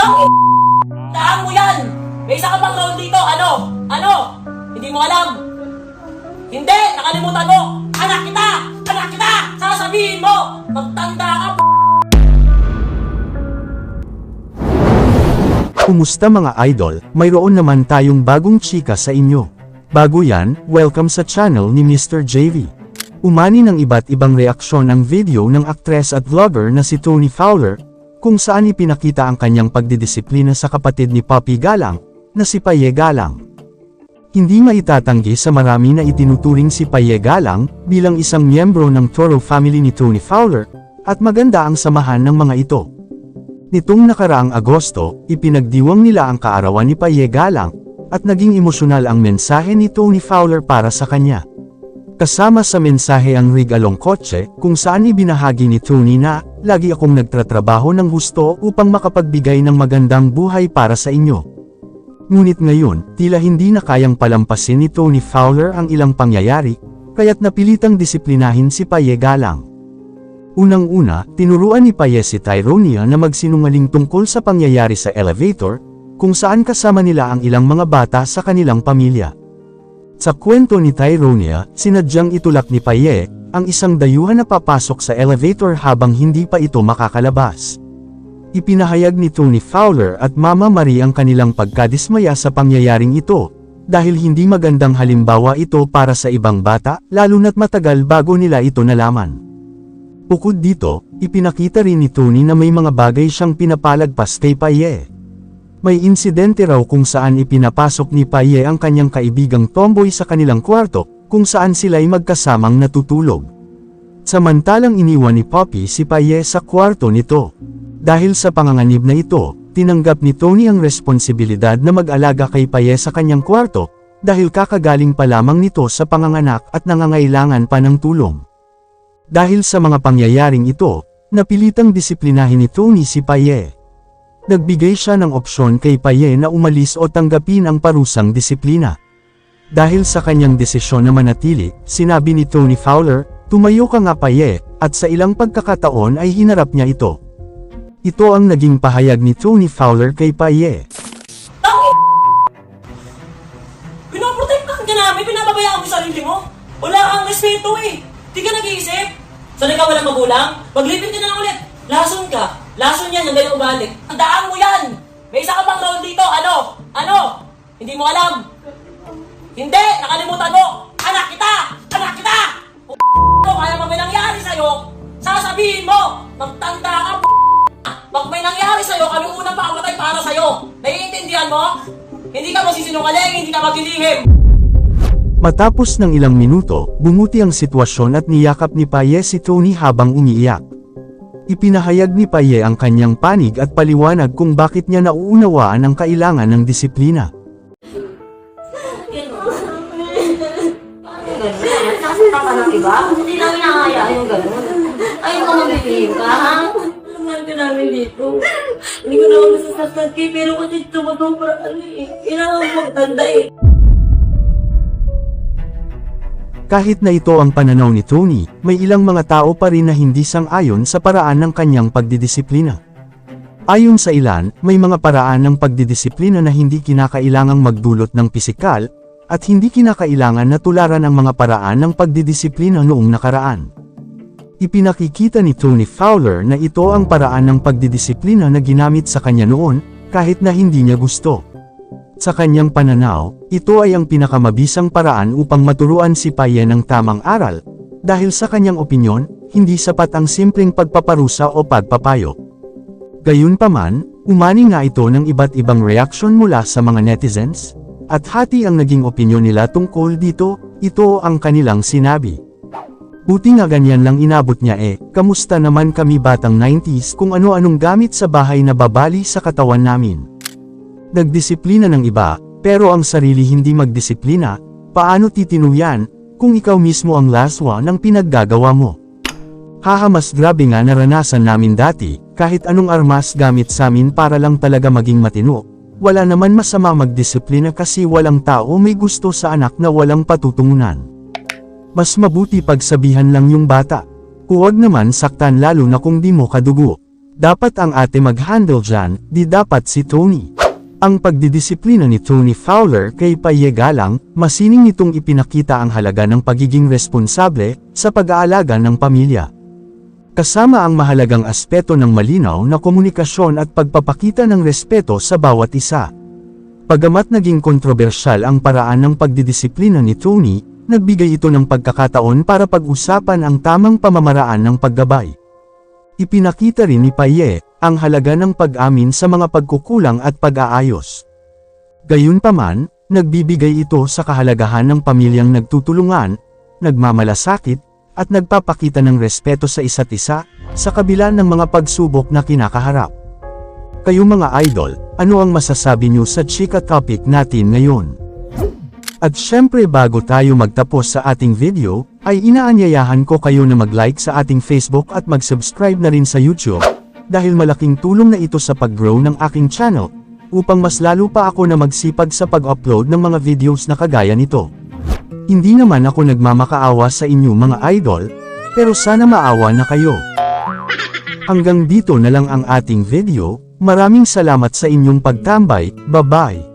Daan mo yan! May isa ka pang round dito, ano? Ano? Hindi mo alam? Hindi! Nakalimutan mo! Anak kita! Anak kita! Sasabihin mo! Magtanda ka, Kumusta mga idol, mayroon naman tayong bagong chika sa inyo. Bago yan, welcome sa channel ni Mr. JV. Umani ng iba't ibang reaksyon ang video ng aktres at vlogger na si Tony Fowler, kung saan ipinakita ang kanyang pagdidisiplina sa kapatid ni Poppy Galang, na si Paye Galang. Hindi maitatanggi sa marami na itinuturing si Paye Galang bilang isang miyembro ng Toro family ni Tony Fowler, at maganda ang samahan ng mga ito. Nitong nakaraang Agosto, ipinagdiwang nila ang kaarawan ni Paye Galang, at naging emosyonal ang mensahe ni Tony Fowler para sa kanya. Kasama sa mensahe ang regalong kotse, kung saan ibinahagi ni Tony na, "Lagi akong nagtatrabaho ng husto upang makapagbigay ng magandang buhay para sa inyo." Ngunit ngayon, tila hindi na kayang palampasin ni Tony Fowler ang ilang pangyayari, kaya't napilitang disiplinahin si Paye Galang. Unang-una, tinuruan ni Paye si Tyronia na magsinungaling tungkol sa pangyayari sa elevator, kung saan kasama nila ang ilang mga bata sa kanilang pamilya. Sa kwento ni Tyronia, sinadyang itulak ni Paye, ang isang dayuhan na papasok sa elevator habang hindi pa ito makakalabas. Ipinahayag ni Tony Fowler at Mama Marie ang kanilang pagkadismaya sa pangyayaring ito, dahil hindi magandang halimbawa ito para sa ibang bata, lalo na't matagal bago nila ito nalaman. Bukod dito, ipinakita rin ni Tony na may mga bagay siyang pinapalagpas kay Paye. May insidente raw kung saan ipinapasok ni Paye ang kanyang kaibigang tomboy sa kanilang kwarto, kung saan sila'y magkasamang natutulog. Samantalang iniwan ni Poppy si Paye sa kwarto nito. Dahil sa panganganib na ito, tinanggap ni Tony ang responsibilidad na mag-alaga kay Paye sa kanyang kwarto, dahil kakagaling pa lamang nito sa panganganak at nangangailangan pa ng tulong. Dahil sa mga pangyayaring ito, napilitang disiplinahin ni Tony si Paye. Nagbigay siya ng opsyon kay Paye na umalis o tanggapin ang parusang disiplina. Dahil sa kanyang desisyon na manatili, sinabi ni Tony Fowler, "Tumayo ka nga Paye," at sa ilang pagkakataon ay hinarap niya ito. Ito ang naging pahayag ni Tony Fowler kay Paye. Pinoprotektahan ka namin, pinababayaan mo sarili mo. Wala kang respeto eh. Di ka nag-iisip? Sanay ka walang magulang? Maglipin ka na lang ulit. Lason ka. Lason yan, yung ganyan ubalik. Tandaan mo yan! May isa ka pang round dito, ano? Ano? Hindi mo alam? Hindi! Nakalimutan mo! Anak kita! Anak kita! Kaya pag may nangyari sa'yo, sasabihin mo, magtanda ka, pag may nangyari sa'yo, kami unang pakamatay para sa'yo. Naiintindihan mo? Hindi ka masisinungaling, hindi ka maglilihim. Matapos ng ilang minuto, bumuti ang sitwasyon at niyakap ni Paye si Tony habang umiiyak. Ipinahayag ni Paye ang kanyang panig at paliwanag kung bakit niya nauunawaan ang kailangan ng disiplina. Nasasama ka ng iba? Hindi namin nakakayaan yung gano'n. Ayaw ka mabibigyan ka, ha? Naman ka namin dito. Hindi ko naman masasasad kayo, pero kasi tumatubra ka eh. Kailangan mo magtanda eh. Kahit na ito ang pananaw ni Tony, may ilang mga tao pa rin na hindi sang-ayon sa paraan ng kanyang pagdidisiplina. Ayon sa ilan, may mga paraan ng pagdidisiplina na hindi kinakailangang magdulot ng pisikal, at hindi kinakailangan na tularan ang mga paraan ng pagdidisiplina noong nakaraan. Ipinakikita ni Tony Fowler na ito ang paraan ng pagdidisiplina na ginamit sa kanya noon, kahit na hindi niya gusto. Sa kanyang pananaw, ito ay ang pinakamabisang paraan upang maturuan si Paye ng tamang aral, dahil sa kanyang opinyon, hindi sapat ang simpleng pagpaparusa o pagpapayo. Gayunpaman, umani nga ito ng iba't ibang reaksyon mula sa mga netizens, at hati ang naging opinyon nila tungkol dito, ito ang kanilang sinabi. "Buti nga ganyan lang inabot niya kamusta naman kami batang 90s kung ano-anong gamit sa bahay na babali sa katawan namin. Nagdisiplina ng iba, pero ang sarili hindi magdisiplina, paano titinuyan, kung ikaw mismo ang laswa ng pinaggagawa mo? Haha, mas grabe nga naranasan namin dati, kahit anong armas gamit samin para lang talaga maging matino. Wala naman masama magdisiplina kasi walang tao may gusto sa anak na walang patutungunan. Mas mabuti pagsabihan lang yung bata. Huwag naman saktan lalo na kung di mo kadugo. Dapat ang ate mag-handle dyan, di dapat si Tony. Ang pagdidisiplina ni Tony Fowler kay Paye Galang, masining nitong ipinakita ang halaga ng pagiging responsable sa pag-aalaga ng pamilya. Kasama ang mahalagang aspeto ng malinaw na komunikasyon at pagpapakita ng respeto sa bawat isa. Pagamat naging kontrobersyal ang paraan ng pagdidisiplina ni Tony, nagbigay ito ng pagkakataon para pag-usapan ang tamang pamamaraan ng paggabay. Ipinakita rin ni Paye ang halaga ng pag-amin sa mga pagkukulang at pag-aayos. Gayunpaman, nagbibigay ito sa kahalagahan ng pamilyang nagtutulungan, nagmamalasakit, at nagpapakita ng respeto sa isa't isa, sa kabila ng mga pagsubok na kinakaharap. Kayong mga idol, ano ang masasabi niyo sa chika topic natin ngayon? At syempre bago tayo magtapos sa ating video, ay inaanyayahan ko kayo na mag-like sa ating Facebook at mag-subscribe na rin sa YouTube, dahil malaking tulong na ito sa pag-grow ng aking channel, upang mas lalo pa ako na magsipag sa pag-upload ng mga videos na kagaya nito. Hindi naman ako nagmamakaawa sa inyo mga idol, pero sana maawa na kayo. Hanggang dito na lang ang ating video, maraming salamat sa inyong pagtambay, bye-bye.